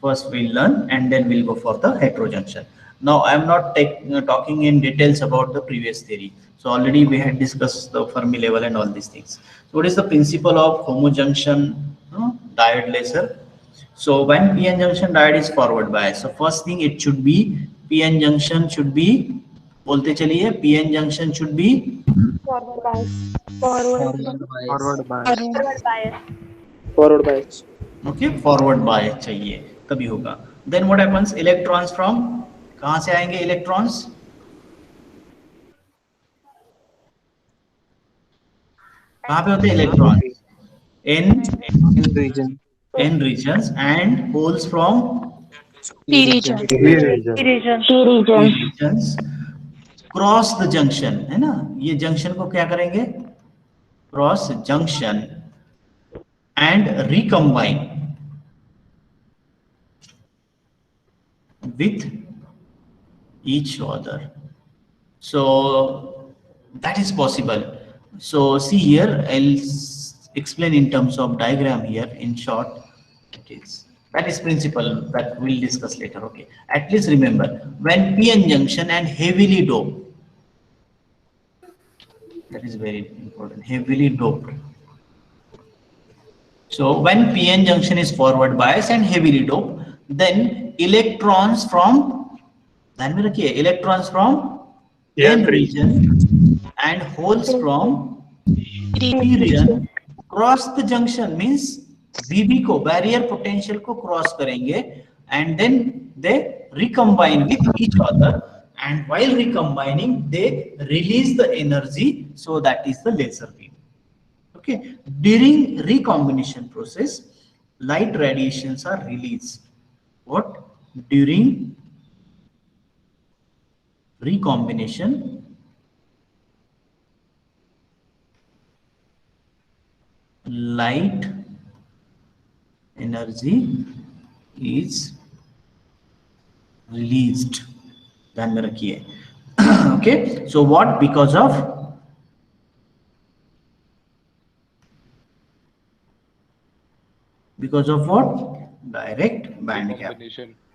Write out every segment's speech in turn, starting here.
First we'll learn and then we'll go for the heterojunction. Now I am not talking in details about the previous theory. So already we had discussed the Fermi level and all these things. So what is the principle of homojunction diode laser? So when PN junction diode is forward bias, so first thing it should be PN junction should be बोलते चलिए PN junction should be Forward bias. Forward. Forward bias. Forward bias. Forward bias. Forward bias. Okay forward bias चाहिए तभी होगा. Then what happens electrons from कहां से आएंगे electrons कहां पे होते हैं electron In region. N regions and holes from P region. P region. region. Regions cross the junction है ना. ये जंक्शन को क्या करेंगे cross junction and recombine with each other. So that is possible. So see here I'll explain in terms of diagram here in short. It is that is principle that we'll discuss later. Okay, at least remember when PN junction and heavily doped, that is very important, heavily doped. So when PN junction is forward bias and heavily doped, then electrons from ध्यान में रखिए electrons from N region and holes from P region cross the junction means VB को barrier potential को cross करेंगे and then they recombine with each other and while recombining they release the energy, so that is the laser beam. Okay, during recombination process light radiations are released. What? During recombination light energy is released. ध्यान में रखिए. Okay, so what? Because of what? Direct band gap.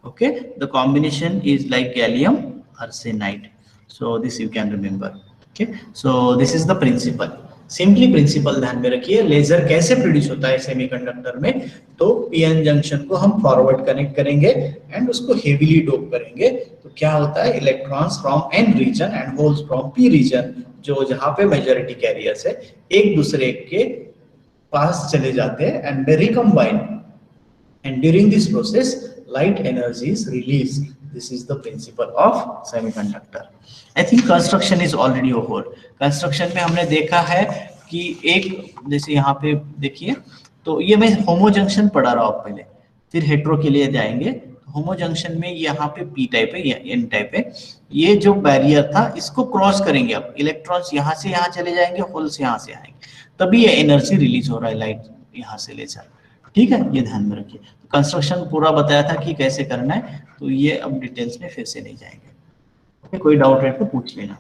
Okay, the combination is like gallium arsenide. So this you can remember. Okay, so this is the principle. Simply principle ध्यान में रखिए. Laser कैसे produce होता है semiconductor में, तो PN junction को हम फॉरवर्ड कनेक्ट करेंगे एंड उसको हेवीली डोप करेंगे. तो क्या होता है electrons from N region and holes from P region, जो जहां पे मेजॉरिटी कैरियर्स है एक दूसरे के पास चले जाते हैं and they recombine and during this process light energy is released. This is the principle of semiconductor. I think construction is already over. Construction में हमने देखा है कि एक जैसे यहाँ पे देखिए, तो ये मैं होमो जंक्शन पढ़ा रहा हूँ पहले, फिर हेट्रो के लिए जाएंगे. होमो जंक्शन में यहाँ पे पी टाइप है या एन टाइप है. ये जो बैरियर था इसको क्रॉस करेंगे, अब इलेक्ट्रॉन्स यहाँ से यहाँ चले जाएंगे, होल्स यहाँ से आएंगे, तभी ये एनर्जी रिलीज हो रहा है लाइट यहाँ से ले जा. ठीक है, ये ध्यान में रखिए. तो कंस्ट्रक्शन पूरा बताया था कि कैसे करना है, तो ये अब डिटेल्स में फिर से नहीं जाएंगे. ओके, कोई डाउट है तो पूछ लेना.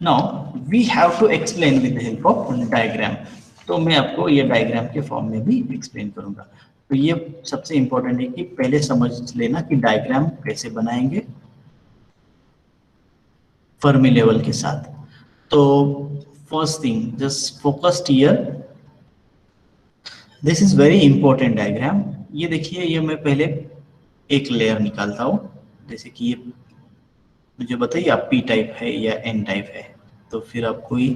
Now we have to explain with the help of diagram. तो मैं आपको ये डायग्राम के फॉर्म में भी एक्सप्लेन करूंगा. तो ये सबसे इंपॉर्टेंट है कि पहले समझ लेना कि डायग्राम कैसे बनाएंगे फर्मी लेवल के साथ. तो first thing, just focused here. This is very important diagram. ये देखिए, ये मैं पहले एक लेयर निकालता हूँ. जैसे कि ये मुझे बताइए आप पी टाइप है या एन टाइप है, तो फिर आपको ही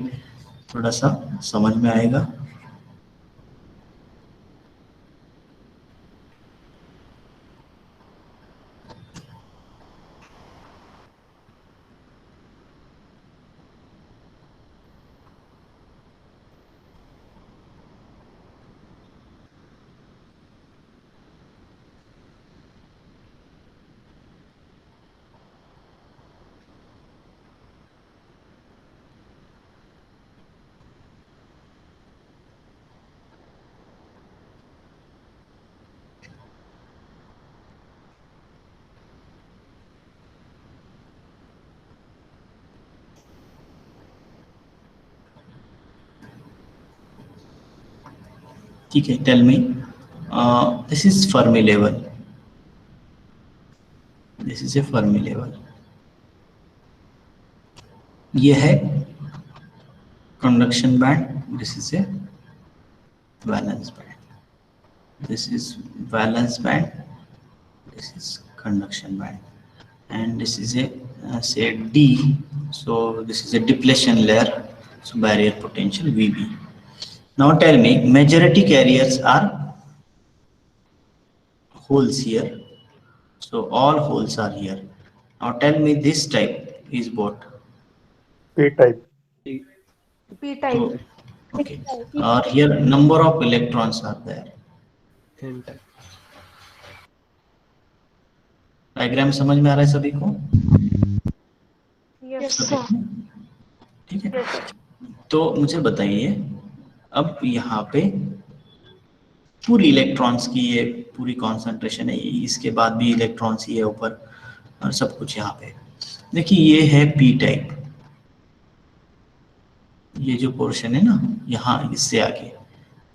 थोड़ा सा समझ में आएगा. ठीक है, tell me, this is Fermi level, this is a Fermi level, ये है conduction band, this is a valence band, this is valence band, this is conduction band, and this is a say D, so this is a depletion layer, so barrier potential VB. Now tell me, majority carriers are holes here, so all holes are here. Now tell me, this type is what? P-type. P type. Okay, here number of electrons are there. N-type. Diagram समझ में आ रहा है सभी को? Yes, sir. ठीक है, Yes, sir. तो मुझे बताइए, अब यहाँ पे पूरी इलेक्ट्रॉन्स की ये पूरी कॉन्सेंट्रेशन है, इसके बाद भी इलेक्ट्रॉन्स ही है ऊपर और सब कुछ यहाँ पे। देखिए ये है पी टाइप, ये जो पोर्शन है ना यहाँ इससे आगे,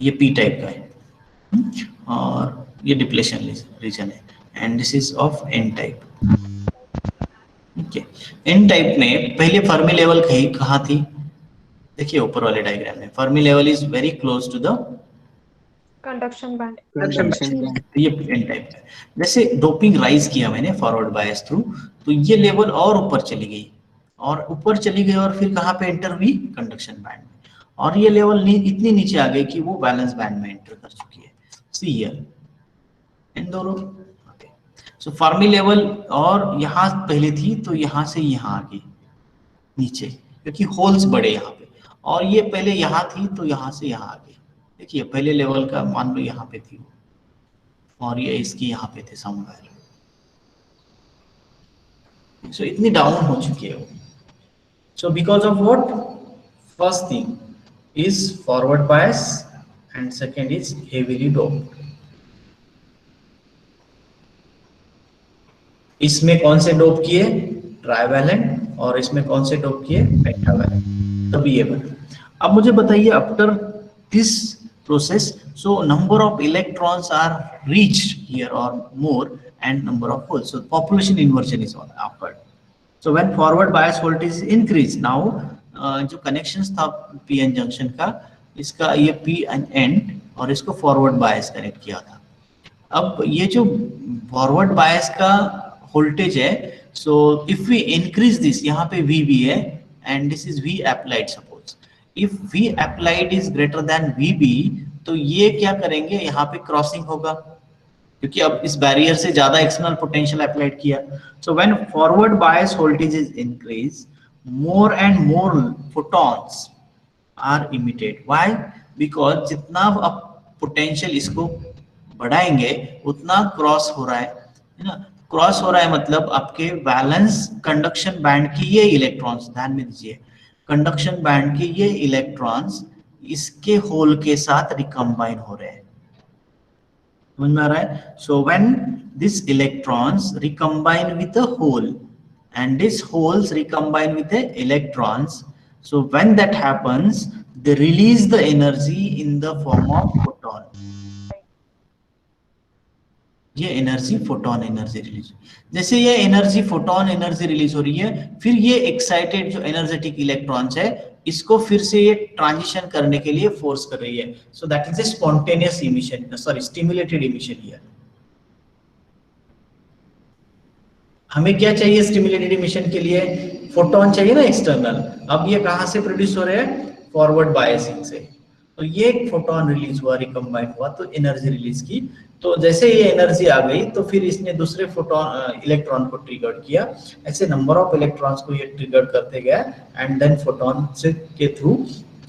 ये पी टाइप का है, और ये डिप्लेशन रीजन है, and this is of N type. Okay, N type में पहले फर्मी लेवल कहाँ थी? देखिए ऊपर वाले डायग्राम में, Fermi level is very close to the Conduction band. Conduction band. ये एन टाइप है। जैसे डोपिंग राइज किया मैंने फॉरवर्ड बायस थ्रू, तो ये लेवल और ऊपर चली गई, और ऊपर चली गई और फिर कहाँ पे एंटर हुई? कंडक्शन बैंड में, और ये लेवल इतनी नीचे आ गई कि वो बैलेंस बैंड में एंटर कर चुकी है। सी हियर इन दोनों। सो फर्मी लेवल और यहाँ पहले थी, तो यहाँ से यहाँ आ गई नीचे, क्योंकि होल्स बड़े यहाँ पे, और ये पहले यहाँ थी तो यहाँ से यहाँ आ गई। देखिए पहले लेवल का मान लो यहाँ पे थी वो, और ये इसकी यहाँ पे थे समवेयर, सो इतनी डाउन हो चुकी है वो। So because of what? First thing is forward bias and second is heavily doped. इसमें कौन से डोप किए? ट्राइवैलेंट, और इसमें कौन से डोप किए? पेंटावैलेंट, तभी ये बना। अब मुझे बताइए, after this process, so number of electrons are reached here or more, and number of holes, so population inversion is occurred. So when forward bias voltage is increased, now जो connections था pn junction का, इसका ये p and end और इसको forward bias connect किया था। अब ये जो forward bias का voltage है, so if we increase this, यहाँ पे VB है and this is V applied suppose, if V applied is greater than VB, तो ये क्या करेंगे? यहाँ पे क्रॉसिंग होगा, क्योंकि अब इस बैरियर से ज्यादा एक्सटर्नल पोटेंशियल अप्लाइड किया। So when forward bias voltage is increase, more and more photons are emitted. Why? Because जितना अब पोटेंशियल इसको बढ़ाएंगे उतना क्रॉस हो रहा है ना। क्रॉस हो रहा है मतलब आपके बैलेंस कंडक्शन बैंड की ये इलेक्ट्रॉन्स, ध्यान में दीजिए, कंडक्शन बैंड के ये इलेक्ट्रॉन्स इसके होल के साथ रिकम्बाइन हो रहे हैं, समझ में आ रहा है? So when this electrons recombine with the hole and this holes recombine with the electrons, so when that happens, they release the energy in the form of photon. ये एनर्जी फोटॉन एनर्जी रिलीज, जैसे ये energy photon energy release हो रही है, फिर ये excited जो energetic electrons है इसको फिर से ये ट्रांजिशन करने के लिए फोर्स कर रही है। सो that is a spontaneous emission, sorry stimulated emission here. हमें क्या चाहिए स्टिमुलेटेड इमिशन के लिए? फोटॉन चाहिए ना एक्सटर्नल। अब ये कहां से प्रोड्यूस हो रहे हैं? फॉरवर्ड बायसिंग से। तो ये एक फोटॉन रिलीज हुआ, रिकम्बाइन हुआ, तो एनर्जी रिलीज की। तो जैसे ये एनर्जी आ गई तो फिर इसने दूसरे फोटॉन इलेक्ट्रॉन को ट्रिगर किया, ऐसे नंबर ऑफ इलेक्ट्रॉन्स को ये ट्रिगर करते गया, एंड देन फोटॉन से के थ्रू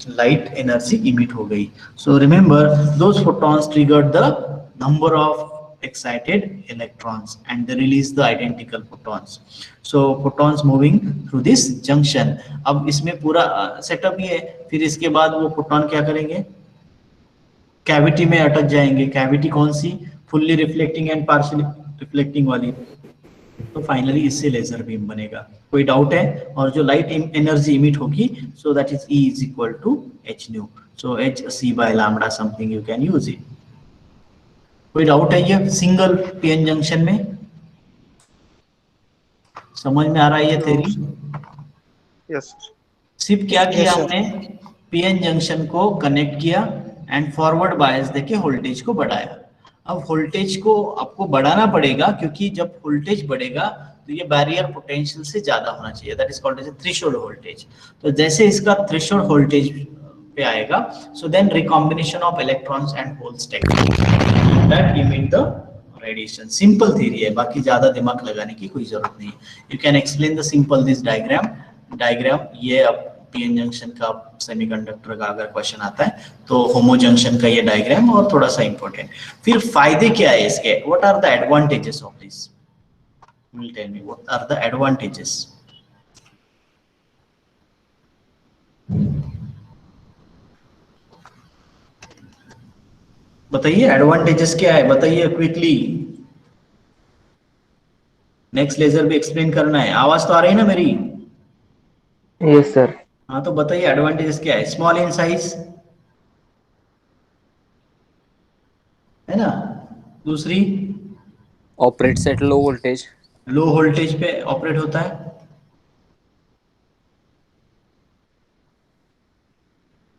लाइट एनर्जी इमिट हो गई। So remember, those photons triggered the number of excited electrons and they release the identical photons. So photons moving through this junction. अब इसमें पूरा सेटअप ही है, फिर इसके बाद वो फोटोन क्या करेंगे? कैविटी में अटक जाएंगे। कैविटी कौन सी? Fully reflecting and partially reflecting वाली। तो फाइनली इससे लेजर बीम बनेगा। कोई डाउट है? और जो लाइट एनर्जी इमिट होगी, so that is E is equal to h nu, so h c by lambda something you can use it. कोई डाउट है ये सिंगल पीएन जंक्शन में? समझ में आ रहा है ये थ्योरी? Yes. सिर्फ क्या किया Yes, sir. हमने, पीएन जंक्शन को कनेक्ट किया एंड फॉरवर्ड बायस देके वोल्टेज को बढ़ाया। अब वोल्टेज को आपको बढ़ाना पड़ेगा, क्योंकि जब वोल्टेज बढ़ेगा तो ये बैरियर पोटेंशियल से ज्यादा होना चाहिए, that is called as threshold voltage. तो जैसे इसका थ्रेशोल्ड वोल्टेज पे आएगा, so then recombination of electrons and holes take that emit the radiation. Simple theory है, बाकी ज्यादा दिमाग लगाने की कोई जरूरत नहीं है। You can explain the simple this diagram. ये अब पीएन जंक्शन का सेमीकंडक्टर का अगर क्वेश्चन आता है तो होमो जंक्शन का ये डायग्राम और थोड़ा सा इंपॉर्टेंट। फिर फायदे क्या है इसके, what are the advantages of this, will tell me what are the advantages. बताइए एडवांटेजेस क्या है, बताइए क्विकली। नेक्स्ट लेजर भी एक्सप्लेन करना है। आवाज तो आ रही है ना मेरी? Yes sir. हाँ तो बताइए एडवांटेजेस क्या है। स्मॉल इन साइज है ना, दूसरी operates at low voltage, low voltage पे ऑपरेट होता है।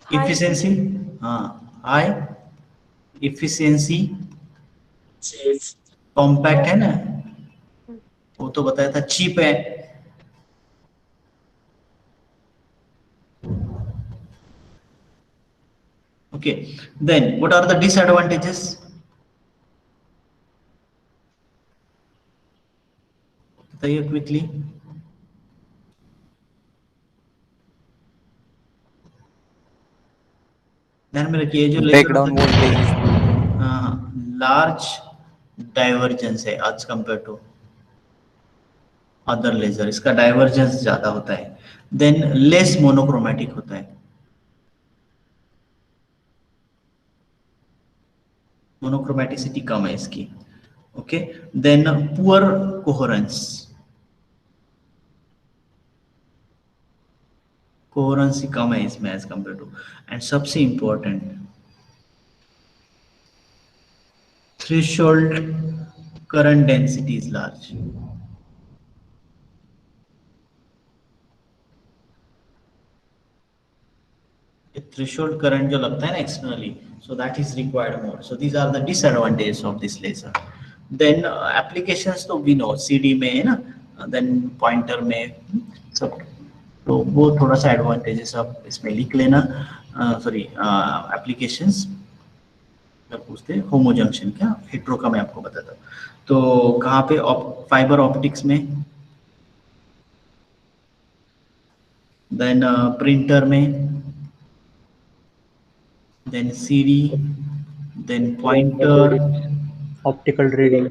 इफिशिएंसी, हाँ हाई इफिशिएंसी, कॉम्पैक्ट है ना, वो तो बताया था। चीप है, okay, then what are the disadvantages? बताइए क्विकली। ध्यान में रखिए जो ब्रेकडाउन वोल्टेज, हाँ लार्ज डाइवर्जेंस है आज कंपेयर टू अदर लेजर, इसका डाइवर्जेंस ज्यादा होता है। देन लेस मोनोक्रोमेटिक होता है, मोनोक्रोमेटिसिटी कम है इसकी। Okay, then poor coherence, coherency कम है इसमें एज कंपेयर टू। एंड सबसे important threshold current density is large. Threshold current जो लगता है ना externally, so that is required more. So these are the disadvantages of this laser. Then applications तो we know CD में है ना, then pointer में सब, तो वो थोड़ा सा advantages आप इसमें लिख लेना। सॉरी applications अगर पूछते हैं होमो जंक्शन क्या हेट्रो का मैं आपको बताता हूँ। तो कहाँ पे फाइबर ऑप्टिक्स में, देन प्रिंटर में, then CD, then pointer, optical reading,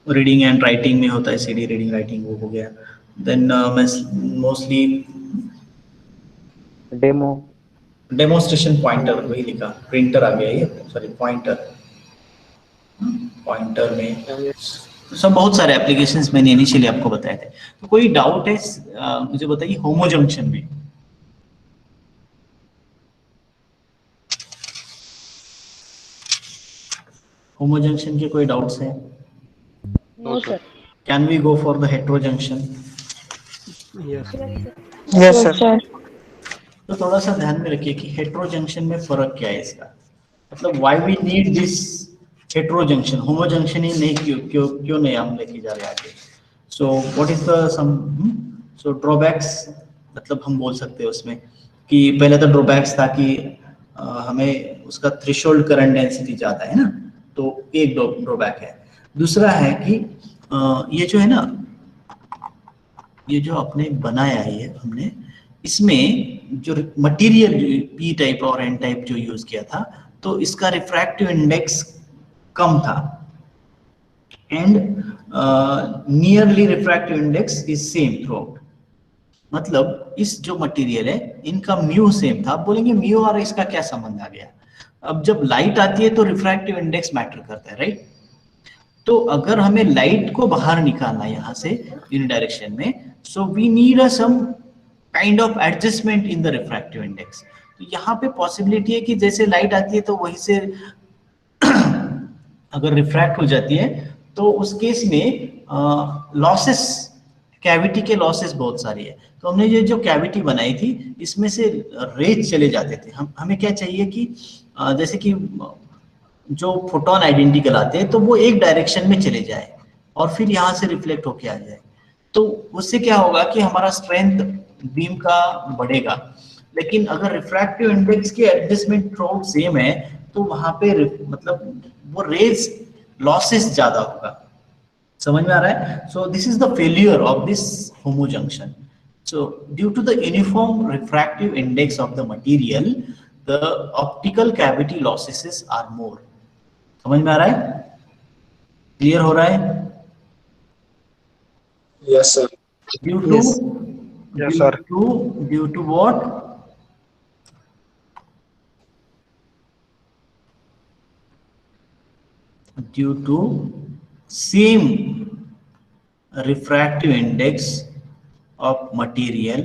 reading and writing में होता है। CD रीडिंग राइटिंग वो हो गया। देन मोस्टली डेमोन्स्ट्रेशन पॉइंटर, वही लिखा, प्रिंटर आ गया ये, सॉरी पॉइंटर में सब बहुत सारे एप्लीकेशंस मैंने इनिशियली आपको बताए थे। तो कोई डाउट है मुझे बताइए होमो जंक्शन में? होमो जंक्शन के कोई डाउट्स है? No, sir. Can we go for the hetero junction? Yes, sir. तो थोड़ा सा ध्यान में रखिए कि हेट्रो जंक्शन में फर्क क्या है इसका, मतलब why we need this hetero junction, homo junction ही नहीं क्यों नहीं हम लेके जा रहे आगे। So what is the some so drawbacks, मतलब हम बोल सकते हैं उसमें कि पहले तो ड्रॉबैक्स था कि हमें उसका थ्रेशोल्ड करंट डेंसिटी ज्यादा है ना, तो एक ड्रॉबैक है। दूसरा है कि ये जो है ना, ये जो आपने बनाया है हमने, इसमें जो मटेरियल पी टाइप और एन टाइप जो यूज किया था, तो इसका रिफ्रैक्टिव इंडेक्स कम था and nearly refractive index is same throughout. मतलब इस जो मटेरियल है इनका म्यू सेम था। आप बोलेंगे म्यू और इसका क्या संबंध आ गया? अब जब लाइट आती है तो रिफ्रैक्टिव इंडेक्स मैटर करता है, राइट? तो अगर हमें लाइट को बाहर निकालना है यहाँ से इन डायरेक्शन में, so we need a some kind of adjustment in the refractive index. तो यहाँ पे पॉसिबिलिटी है कि जैसे लाइट आती है तो वहीं से अगर रिफ्रैक्ट हो जाती है तो उस केस में लॉसेस, कैविटी के लॉसेस बहुत सारी है। तो हमने ये जो कैविटी बनाई थी इसमें से रेज चले जाते थे। हमें क्या चाहिए कि जैसे कि जो फोटोन आइडेंटिकल आते हैं तो वो एक डायरेक्शन में चले जाए और फिर यहाँ से रिफ्लेक्ट होके आ जाए। तो उससे क्या होगा कि हमारा स्ट्रेंथ बीम का बढ़ेगा। लेकिन अगर रिफ्रैक्टिव इंडेक्स के एडजस्टमेंट थ्रू सेम है तो वहां पे मतलब वो रेज लॉसेस ज्यादा होगा। समझ में आ रहा है? So this is the failure of this homo junction. So due to the uniform refractive index of the material, the optical cavity losses are more. समझ में आ रहा है? क्लियर हो रहा है? Yes, sir. Due to Yes. Yes, sir. due to what? Due to same refractive index of material,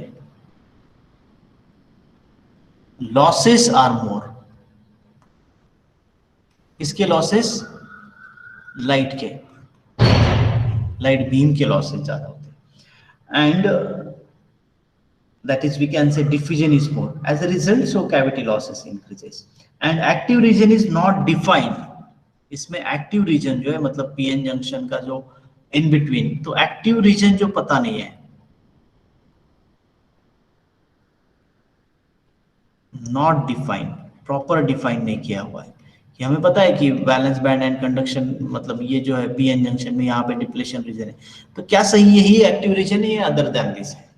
losses are more. इसके losses light के, लाइट बीम के लॉसेस ज्यादा होते हैं, and that is we can say diffusion is more. As a result, so cavity losses increases and active region is not defined. इसमें active region जो है मतलब पीएन जंक्शन का जो इन बिटवीन, तो एक्टिव रीजन जो पता नहीं है, नॉट डिफाइंड, प्रॉपर डिफाइन नहीं किया हुआ है। कि हमें पता है कि बैलेंस बैंड एंड कंडक्शन मतलब ये जो है पीएन जंक्शन में यहाँ पे डिप्लेशन रीजन है, तो क्या सही यही एक्टिव रीजन है या अदर देन दिस है,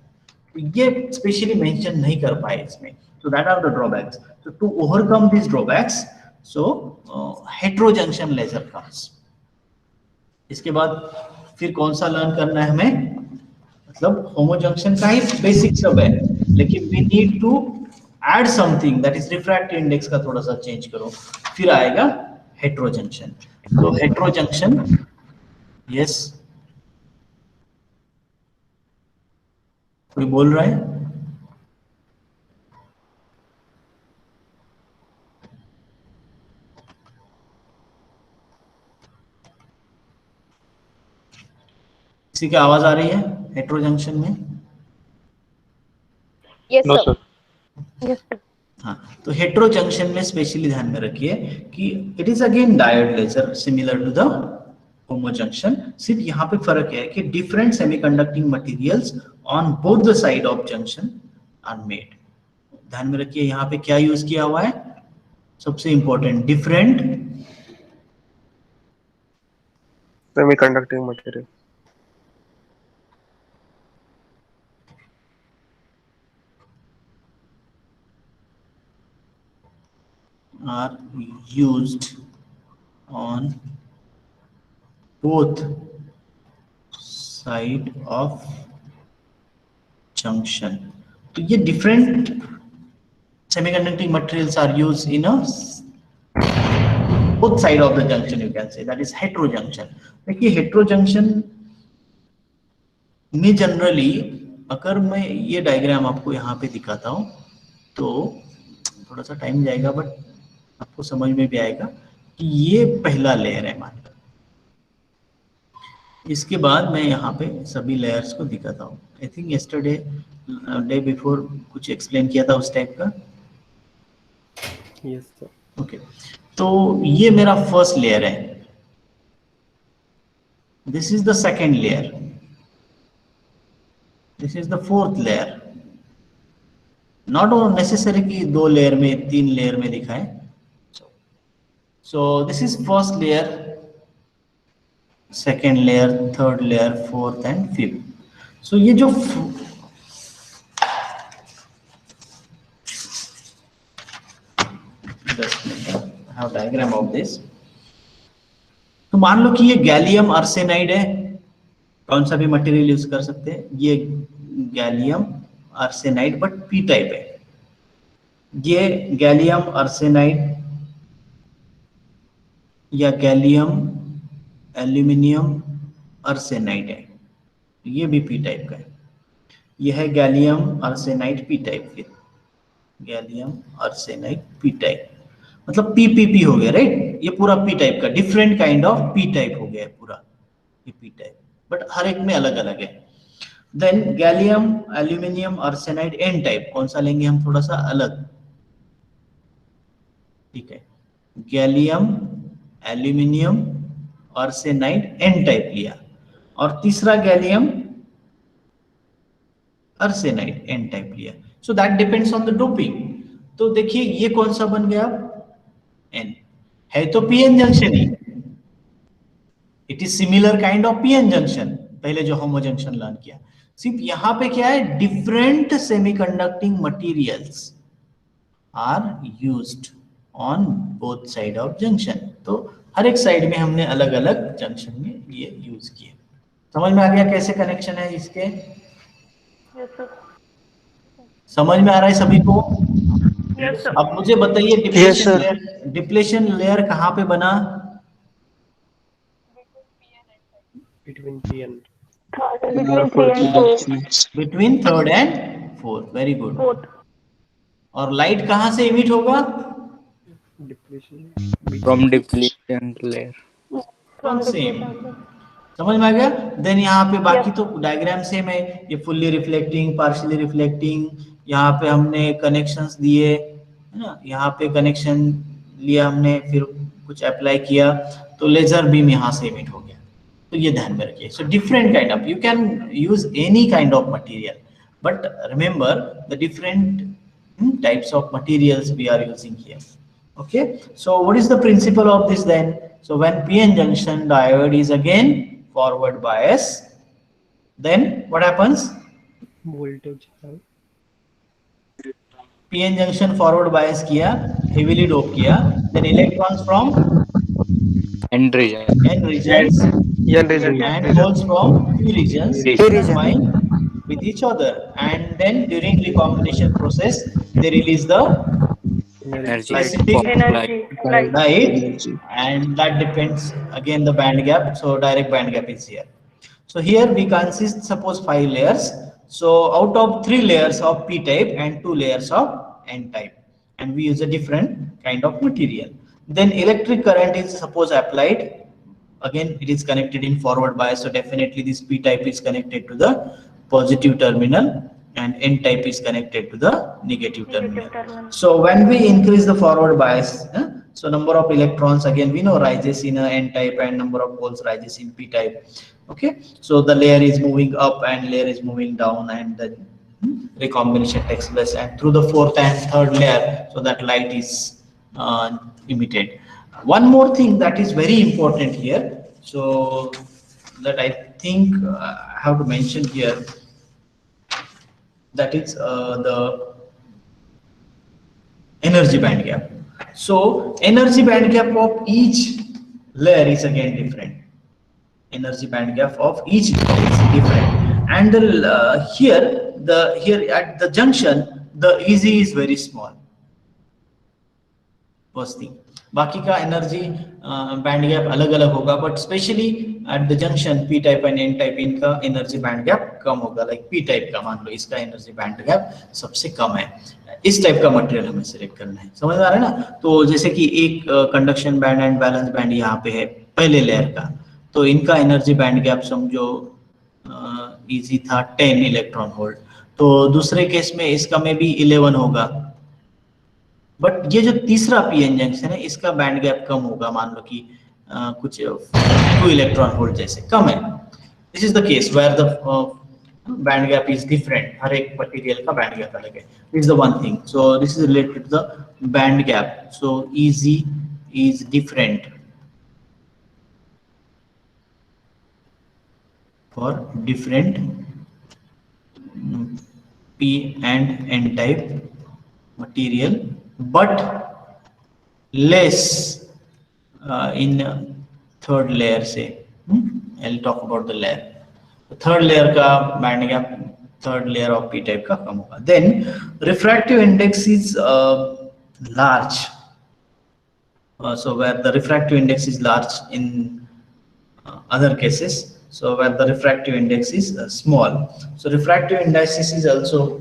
ये स्पेशली मेंशन नहीं कर पाए इसमें। So that are the drawbacks. So to overcome these drawbacks, so heterojunction laser comes. इसके बाद फिर कौन सा लर्न करना है हमें, मतलब होमोजंक्शन का ही बेसिक सब है, लेकिन we need to add something, that is refractive index का थोड़ा सा चेंज करो, फिर आएगा heterojunction. तो heterojunction, yes, कोई बोल रहा है? किसी की आवाज आ रही है हेट्रोजंक्शन में? Yes, No, sir. sir. Yes, sir. हाँ, तो हेट्रोजंक्शन में स्पेशली ध्यान में रखिए कि it is again diode laser similar to the homo junction. सिर्फ यहाँ पे फर्क है कि different semiconducting materials on both the side of junction are made. ध्यान में रखिए यहाँ पे क्या यूज किया हुआ है, सबसे important, different Semiconducting material. are used on both side of junction। तो ये different semiconducting materials are used in a both side of the junction, you can say that is heterojunction। देखिए हेट्रोजंक्शन में जनरली अगर मैं ये डायग्राम आपको यहाँ पे दिखाता हूँ तो थोड़ा सा टाइम जाएगा बट आपको समझ में भी आएगा कि ये पहला लेयर है मान लो। इसके बाद मैं यहाँ पे सभी लेयर्स को दिखाता हूँ। I think yesterday day before कुछ एक्सप्लेन किया था उस टाइप का। Yes, sir. ओके, तो ये मेरा फर्स्ट लेयर है, this is the second layer, this is the fourth layer. Not necessary कि 2 लेयर में 3 लेयर में दिखाए। So this is first layer, second layer, third layer, fourth and fifth. So ये जो have diagram of this। तो मान लो कि ये गैलियम आर्सेनाइड है, कौन सा भी मटेरियल यूज कर सकते हैं, ये gallium arsenide but P type है। ये गैलियम आर्सेनाइड या गैलियम एल्यूमिनियम आर्सेनाइड है, ये भी पी टाइप का है। यह है गैलियम आर्सेनाइड पी टाइप के, गैलियम आर्सेनाइड पी टाइप, मतलब पीपीपी हो गया, राइट। ये पूरा पी टाइप का, different kind of P type हो गया है पूरा ये पी टाइप, बट हर एक में अलग अलग है। Then gallium aluminium arsenide N type, कौन सा लेंगे हम, थोड़ा सा अलग, ठीक है। Gallium aluminium arsenide N type लिया, और तीसरा गैलियम आर्सेनाइड एन टाइप लिया। So that depends on the doping. तो देखिए ये कौन सा बन गया, एन है तो PN junction he, it is similar kind of PN junction, पहले जो होमो जंक्शन लर्न किया। सिर्फ यहां पे क्या है, different semiconducting materials are used on both side of junction. तो हर एक साइड में हमने अलग अलग जंक्शन में ये यूज किए। समझ में आ गया कैसे कनेक्शन है इसके, Yes, sir. समझ में आ रहा है सभी को? Yes, sir. अब मुझे बताइए Yes, sir. डिप्लेशन लेयर कहाँ पे बना, Between P and Between 3 and 4. Between third and fourth, very good. 4th. और लाइट कहाँ से इमिट होगा, depletion. From depletion layer. From same, depletion. समझ में आ गया। देन यहाँ पे बाकी तो डायग्राम सेम है, ये फुल्ली रिफ्लेक्टिंग, पार्शियली रिफ्लेक्टिंग, यहाँ पे हमने कनेक्शंस दिए है ना, यहाँ पे कनेक्शन लिया हमने, फिर कुछ अप्लाई किया तो लेजर बीम यहाँ से इमिट हो गया। तो ये ध्यान में रखिए। So different kind of, you can use any kind of material, but remember the different types of materials we are using here. Okay, so what is the principle of this then? So when PN junction diode is again forward bias, then what happens? Voltage. PN junction forward bias किया, heavily dope किया, then electrons from End region. n regions Yeah, region. and holes from p regions combine with each other, and then during recombination process they release the Energy. specific Energy. Light. light, and that depends again the band gap. So direct band gap is here. So here we consist suppose 5 layers, so out of 3 layers of p type and 2 layers of n type, and we use a different kind of material. Then electric current is suppose applied, again it is connected in forward bias, so definitely this p type is connected to the positive terminal and n type is connected to the negative terminal. So when we increase the forward bias, so number of electrons again we know rises in a n type and number of holes rises in p type. Okay, so the layer is moving up and layer is moving down, and the recombination takes place, and through the fourth and third layer, so that light is emitted. One more thing that is very important here, so that I think I have to mention here, that is the energy band gap. So energy band gap of each layer is again different. Energy band gap of each layer is different, and here at the junction the EZ is very small. First thing, बाकी का energy band gap अलग अलग होगा, but specially at the junction P type and N type इनका energy band gap कम होगा। Like P type का मान लो इसका एनर्जी बैंड गैप सबसे कम है, इस टाइप का मटेरियल हमें सिलेक्ट करना है, समझ में आ रहा है ना। तो जैसे कि एक conduction band and balance band यहाँ पे है पहले लेयर का, तो इनका एनर्जी बैंड गैप समझो इजी था 10 इलेक्ट्रॉन वोल्ट, तो दूसरे केस में इसका में भी 11 होगा, बट ये जो तीसरा पीएन जंक्शन है इसका बैंड गैप कम होगा, मान लो कि कुछ 2 इलेक्ट्रॉन वोल्ट जैसे कम है। This is the case where the band gap is different, हर एक मटेरियल का बैंड गैप अलग है, is the one thing. So this is related to the band gap, so EZ is different for different P and N type material, but less in third layer से। I'll talk about the layer. The third layer का band gap third layer of P type का कम होगा। Then refractive index is large, So where the refractive index is large in other cases, so where the refractive index is small. So refractive indices is also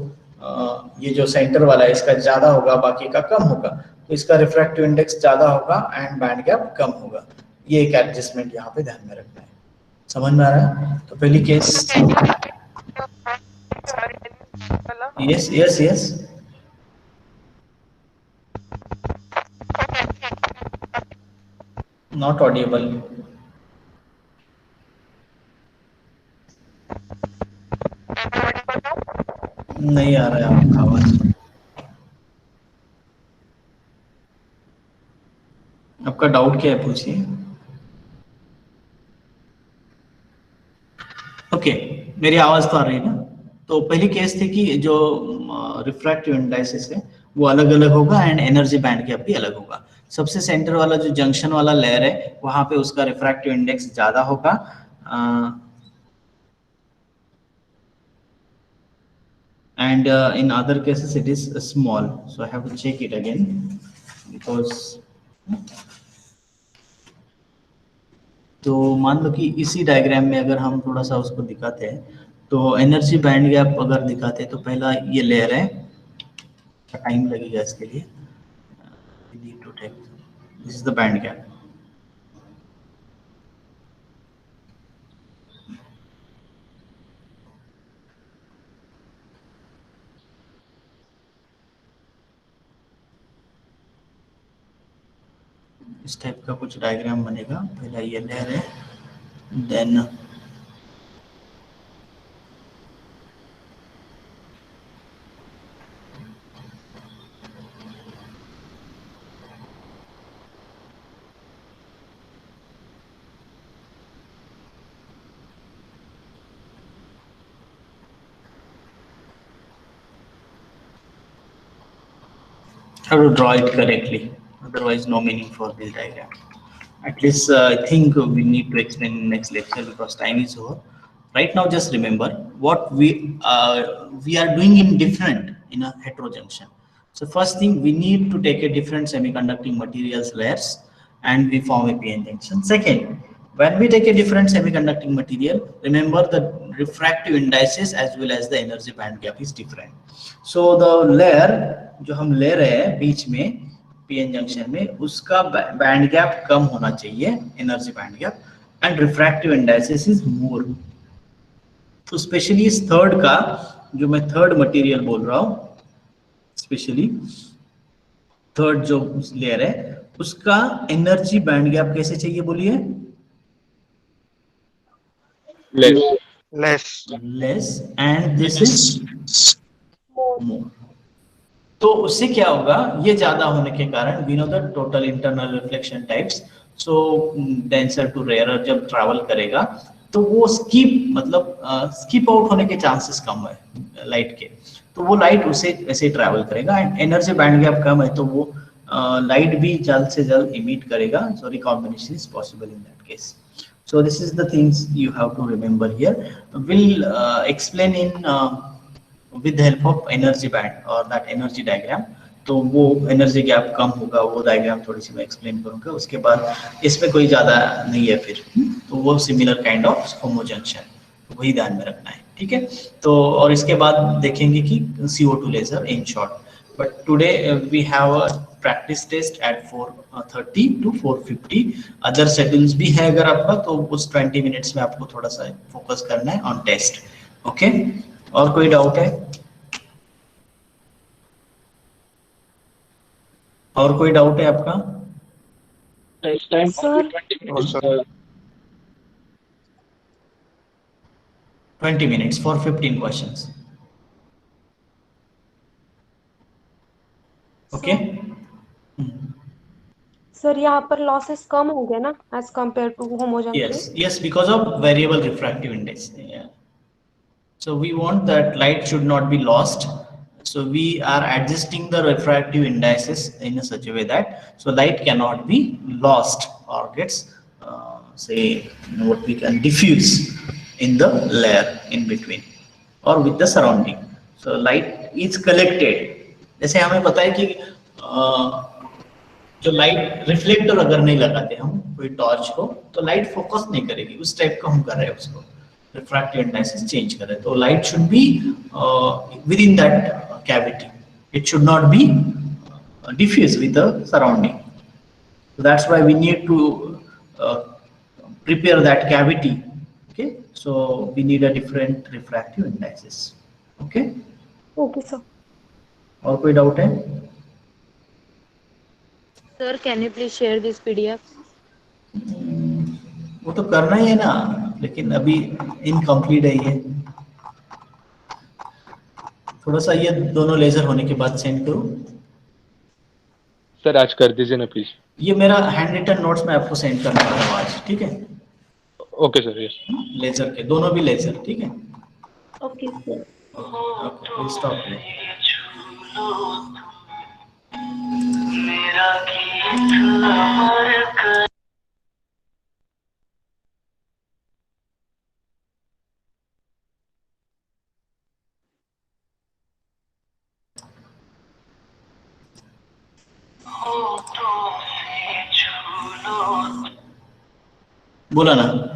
ये जो centre वाला है इसका ज्यादा होगा, बाकी का कम होगा, तो इसका रिफ्रैक्टिव इंडेक्स ज्यादा होगा एंड बैंड गैप कम होगा. ये एक एडजस्टमेंट यहाँ पे ध्यान में रखना है. समझ में आ रहा है? तो पहली case, yes yes yes, not Audible. नहीं आ रहा है आपका आवाज. आपका डाउट क्या है पूछिए. ओके, मेरी आवाज तो आ रही है ना. तो पहली केस थी कि जो रिफ्रैक्टिव इंडाइसिस है वो अलग अलग होगा एंड एनर्जी बैंड गैप भी अलग होगा. सबसे सेंटर वाला जो जंक्शन वाला लेयर है वहां पे उसका रिफ्रैक्टिव इंडेक्स ज्यादा होगा, and in other cases it is small. So I have to check it again because तो मान लो कि इसी डायग्राम में अगर हम थोड़ा सा उसको दिखाते हैं तो एनर्जी बैंड गैप अगर दिखाते हैं तो पहला ये लेयर है, टाइम लगेगा इसके लिए. This is the band gap. इस टाइप का कुछ डायग्राम बनेगा. पहला ये लेयर है, then how to draw it correctly, otherwise no meaning for this diagram. At least I think we need to explain in next lecture because time is over. Right now just remember what we are doing in different in a heterojunction. So first thing, we need to take a different semiconducting materials layers and we form a PN junction. Second, when we take a different semiconducting material, remember the refractive indices as well as the energy band gap is different. So the layer जो हम ले रहे हैं बीच में PN junction में, उसका band gap कम होना चाहिए, energy band gap, and refractive indices is more. तो स्पेशली इस थर्ड का, जो मैं थर्ड मटेरियल बोल रहा हूँ, स्पेशली थर्ड जो लेयर है उसका एनर्जी बैंड गैप कैसे चाहिए बोलिए? Less and this is more. तो उससे क्या होगा, ये ज्यादा होने के कारण we know the total internal reflection types. So denser to rarer जब ट्रैवल करेगा तो वो स्किप आउट होने के चांसेस कम है लाइट के, तो वो लाइट उसे ऐसे ट्रैवल करेगा. एंड एनर्जी बैंड गैप कम है तो वो लाइट भी जल्द से जल्द इमिट करेगा. So recombination is possible in that case. So this is the things you have to remember here. We'll explain in with the help of energy band or that energy diagram. तो वो energy gap कम होगा, वो diagram थोड़ी सी मैं explain करूंगा. उसके बाद इसमें कोई ज्यादा नहीं है फिर, तो वो सिमिलर काइंड ऑफ होमोजंक्शन, वही ध्यान में रखना है. ठीक है. तो और इसके बाद देखेंगे कि CO2 laser in short. But today we have a practice test at 4:30 to 4:50. Other schedules भी है अगर आपका, तो उस 20 मिनट्स में आपको थोड़ा सा फोकस करना है ऑन टेस्ट. ओके. और कोई डाउट है? और कोई डाउट है आपका? Sir 20 minutes for 15 questions. Okay. Sir यहाँ पर लॉसेस कम हो गए ना as compare to homogeneity? Yes, because of variable refractive index. Yeah. So we want that light should not be lost. So we are adjusting the refractive indices in such a way that so light cannot be lost or gets what we can diffuse in the layer in between or with the surrounding. So light is collected. जैसे हमें पता है कि जो light reflector अगर नहीं लगाते हम कोई टॉर्च को तो लाइट फोकस नहीं करेगी, उस टाइप का हम कर रहे हैं उसको, रिफ्रैक्टिव इंडाइसेस चेंज कर रहे हैं, तो light should be with in that cavity, it should not be diffuse with the surrounding. So that's why we need to prepare that cavity. Okay, so we need a different refractive indices. Okay, Okay, sir. और कोई doubt है? Sir, can you please share this PDF? वो तो करना ही है ना, लेकिन अभी इनकम्प्लीट है ये, थोड़ा सा ये दोनों लेजर होने के बाद सेंड करूँ। सर आज कर दीजिए ना प्लीज। ये मेरा हैंड रिटन नोट्स में आपको सेंड करना है आज, ठीक है? Okay sir, yes. लेजर के दोनों भी लेजर, ठीक है? Okay, sir. Okay, stop. बोला ना।